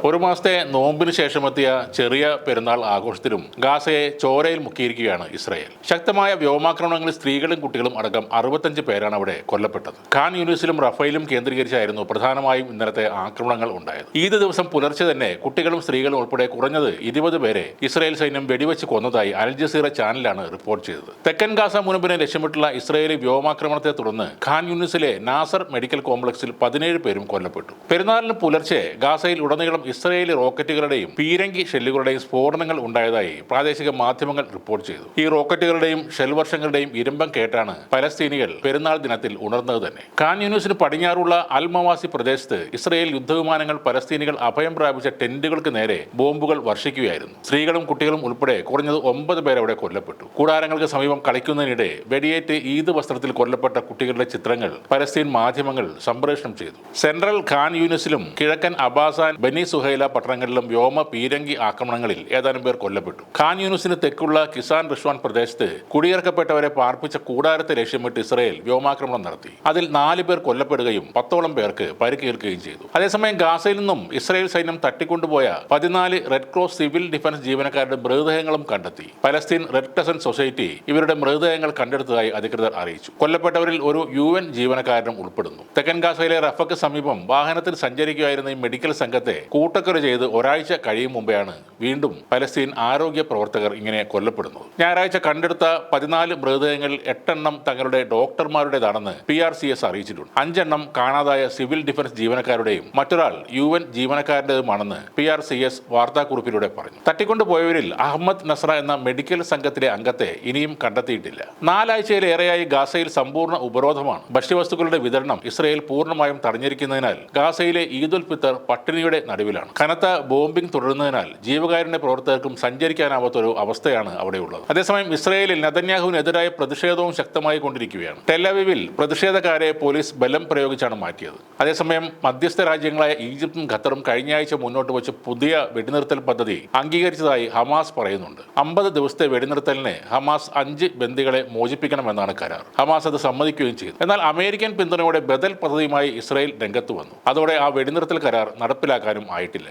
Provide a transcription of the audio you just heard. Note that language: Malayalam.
ഒരു മാസത്തെ നോമ്പിന് ശേഷമെത്തിയ ചെറിയ പെരുന്നാൾ ആഘോഷത്തിലും ഗാസയെ ചോരയിൽ മുക്കിയിരിക്കുകയാണ് ഇസ്രായേൽ. ശക്തമായ വ്യോമാക്രമണങ്ങളിൽ സ്ത്രീകളും കുട്ടികളും അടക്കം 65 പേരാണ് അവിടെ കൊല്ലപ്പെട്ടത്. ഖാൻ യൂനിസിലും റഫേലും കേന്ദ്രീകരിച്ചായിരുന്നു പ്രധാനമായും ഇന്നലത്തെ ആക്രമണങ്ങൾ ഉണ്ടായത്. ഈദ് ദിവസം പുലർച്ചെ തന്നെ കുട്ടികളും സ്ത്രീകളും ഉൾപ്പെടെ കുറഞ്ഞത് 20 പേരെ ഇസ്രായേൽ സൈന്യം വെടിവെച്ച് കൊന്നതായി അൽ ജസീറ ചാനലാണ് റിപ്പോർട്ട് ചെയ്തത്. തെക്കൻ ഗാസ മുനമ്പിനെ ലക്ഷ്യമിട്ടുള്ള ഇസ്രായേലി വ്യോമാക്രമണത്തെ തുടർന്ന് ഖാൻ യൂനിസിലെ നാസർ മെഡിക്കൽ കോംപ്ലക്സിൽ 17 പേരും കൊല്ലപ്പെട്ടു. പെരുന്നാളിന് പുലർച്ചെ ഗാസയിൽ ഉടനീളം ഇസ്രായേലി റോക്കറ്റുകളുടെയും പീരങ്കി ഷെല്ലുകളുടെയും സ്ഫോടനങ്ങൾ ഉണ്ടായതായി പ്രാദേശിക മാധ്യമങ്ങൾ റിപ്പോർട്ട് ചെയ്തു. ഈ റോക്കറ്റുകളുടെയും ഷെൽ വർഷങ്ങളുടെയും ഇരമ്പം കേട്ടാണ് പലസ്തീനികൾ പെരുന്നാൾ ദിനത്തിൽ ഉണർന്നത് തന്നെ. ഖാൻ യൂനിസിന് പടിഞ്ഞാറുള്ള അൽ മവാസി പ്രദേശത്ത് ഇസ്രായേൽ യുദ്ധവിമാനങ്ങൾ പലസ്തീനികൾ അഭയം പ്രാപിച്ച ടെന്റുകൾക്ക് നേരെ ബോംബുകൾ വർഷിക്കുകയായിരുന്നു. സ്ത്രീകളും കുട്ടികളും ഉൾപ്പെടെ കുറഞ്ഞത് 9 പേർ അവിടെ കൊല്ലപ്പെട്ടു. കൂടാരങ്ങൾക്ക് സമീപം കളിക്കുന്നതിനിടെ വെടിയേറ്റ് ഈദ് വസ്ത്രത്തിൽ കൊല്ലപ്പെട്ട കുട്ടികളുടെ ചിത്രങ്ങൾ പലസ്തീൻ മാധ്യമങ്ങൾ സംപ്രേഷണം ചെയ്തു. സെൻട്രൽ ഖാൻ യൂനിസിലും കിഴക്കൻ അബാസാൻ ബനി സുഹൈല പട്ടണങ്ങളിലും വ്യോമ പീരങ്കി ആക്രമണങ്ങളിൽ ഏതാനും പേർ കൊല്ലപ്പെട്ടു. ഖാൻ യൂനിസിന് തെക്കുള്ള കിസാൻ റിഷ്വാൻ പ്രദേശത്ത് കുടിയിറക്കപ്പെട്ടവരെ പാർപ്പിച്ച കൂടാരത്തെ ലക്ഷ്യമിട്ട് ഇസ്രായേൽ വ്യോമാക്രമണം നടത്തി. അതിൽ 4 പേർ കൊല്ലപ്പെടുകയും 10ഓളം പേർക്ക് പരിക്കേൽക്കുകയും ചെയ്തു. അതേസമയം ഗാസയിൽ നിന്നും ഇസ്രായേൽ സൈന്യം തട്ടിക്കൊണ്ടുപോയ 14 റെഡ് ക്രോസ് സിവിൽ ഡിഫൻസ് ജീവനക്കാരുടെ മൃതദേഹങ്ങളും കണ്ടെത്തി. പലസ്തീൻ റെഡ് ക്രസന്റ് സൊസൈറ്റി ഇവരുടെ മൃതദേഹങ്ങൾ കണ്ടെടുത്തതായി അധികൃതർ അറിയിച്ചു. കൊല്ലപ്പെട്ടവരിൽ ഒരു UN ജീവനക്കാരനും ഉൾപ്പെടുന്നു. തെക്കൻ ഗാസയിലെ റഫക്ക് സമീപം വാഹനത്തിൽ സഞ്ചരിക്കുകയായിരുന്ന ഈ മെഡിക്കൽ സംഘത്തെ കൂട്ടക്കൊല ചെയ്ത് ഒരാഴ്ച കഴിയും മുമ്പെയാണ് വീണ്ടും പലസ്തീൻ ആരോഗ്യ പ്രവർത്തകർ ഇങ്ങനെ കൊല്ലപ്പെടുന്നത്. ഞായറാഴ്ച കണ്ടെടുത്ത 14 മൃതദേഹങ്ങളിൽ 8 എണ്ണം തങ്ങളുടെ ഡോക്ടർമാരുടേതാണെന്ന് PRCS അറിയിച്ചിട്ടുണ്ട്. 5 എണ്ണം കാണാതായ സിവിൽ ഡിഫൻസ് ജീവനക്കാരുടെയും മറ്റൊരാൾ UN ജീവനക്കാരുടേതുമാണെന്ന് PRCS വാർത്താക്കുറിപ്പിലൂടെ പറഞ്ഞു. തട്ടിക്കൊണ്ടുപോയവരിൽ അഹമ്മദ് നസ്ര എന്ന മെഡിക്കൽ സംഘത്തിലെ അംഗത്തെ ഇനിയും കണ്ടെത്തിയിട്ടില്ല. 4 ആഴ്ചയിലേറെയായി ഗാസയിൽ സമ്പൂർണ്ണ ഉപരോധമാണ്. ഭക്ഷ്യവസ്തുക്കളുടെ വിതരണം ഇസ്രായേൽ പൂർണ്ണമായും തടഞ്ഞിരിക്കുന്നതിനാൽ ഗാസയിലെ ഈദ് ഉൽ ഫിത്തർ പട്ടിണിയുടെ നടുവിലാണ്. കനത്ത ബോംബിംഗ് തുടരുന്നതിനാൽ ജീവകാരുണ്യ പ്രവർത്തകർക്കും സഞ്ചരിക്കാനാവാത്തൊരു അവസ്ഥയാണ് അവിടെയുള്ളത്. അതേസമയം ഇസ്രായേലിൽ നെതന്യാഹുവിനെതിരായ പ്രതിഷേധവും ശക്തമായി കൊണ്ടിരിക്കുകയാണ്. ടെലവീവിൽ പ്രതിഷേധക്കാരെ പോലീസ് ബലം പ്രയോഗിച്ചാണ് മാറ്റിയത്. അതേസമയം മധ്യസ്ഥ രാജ്യങ്ങളായ ഈജിപ്തും ഖത്തറും കഴിഞ്ഞയാഴ്ച മുന്നോട്ട് വെച്ച പുതിയ വെടിനിർത്തൽ പദ്ധതി അംഗീകരിച്ചതായി ഹമാസ് പറയുന്നുണ്ട്. 50 ദിവസത്തെ വെടിനിർത്തലിന് ഹമാസ് 5 ബന്ദികളെ മോചിപ്പിക്കണമെന്നാണ് കരാർ. ഹമാസ് അത് സമ്മതിക്കുകയും ചെയ്തു. എന്നാൽ അമേരിക്കൻ പിന്തുണയോടെ ബദൽ പദ്ധതിയുമായി ഇസ്രായേൽ രംഗത്ത് വന്നു. അതോടെ ആ വെടിനിർത്തൽ കരാർ നടപ്പിലാക്കാനും ആയിട്ടില്ല.